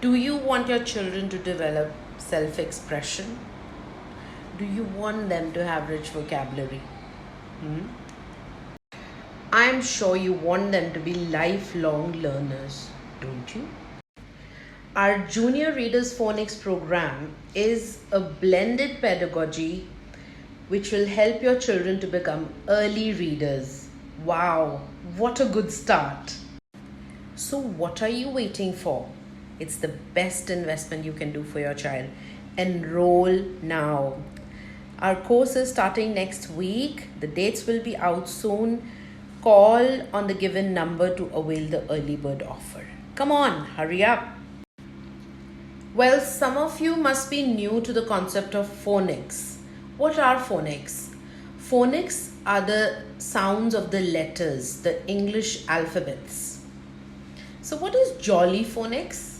Do you want your children to develop self-expression? Do you want them to have rich vocabulary? I'm sure you want them to be lifelong learners, don't you? Our Junior Readers Phonics Program is a blended pedagogy which will help your children to become early readers. Wow, what a good start! So, what are you waiting for? It's the best investment you can do for your child. Enroll now. Our course is starting next week. The dates will be out soon. Call on the given number to avail the early bird offer. Come on, hurry up. Well, some of you must be new to the concept of phonics. What are phonics? Phonics are the sounds of the letters, the English alphabets. So what is Jolly Phonics?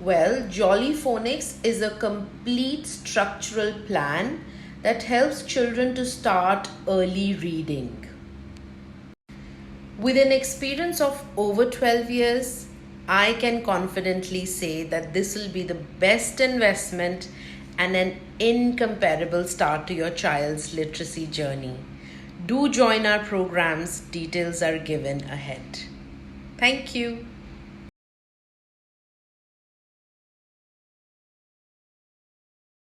Well, Jolly Phonics is a complete structural plan that helps children to start early reading. With an experience of over 12 years, I can confidently say that this will be the best investment and an incomparable start to your child's literacy journey. Do join our programs. Details are given ahead. Thank you.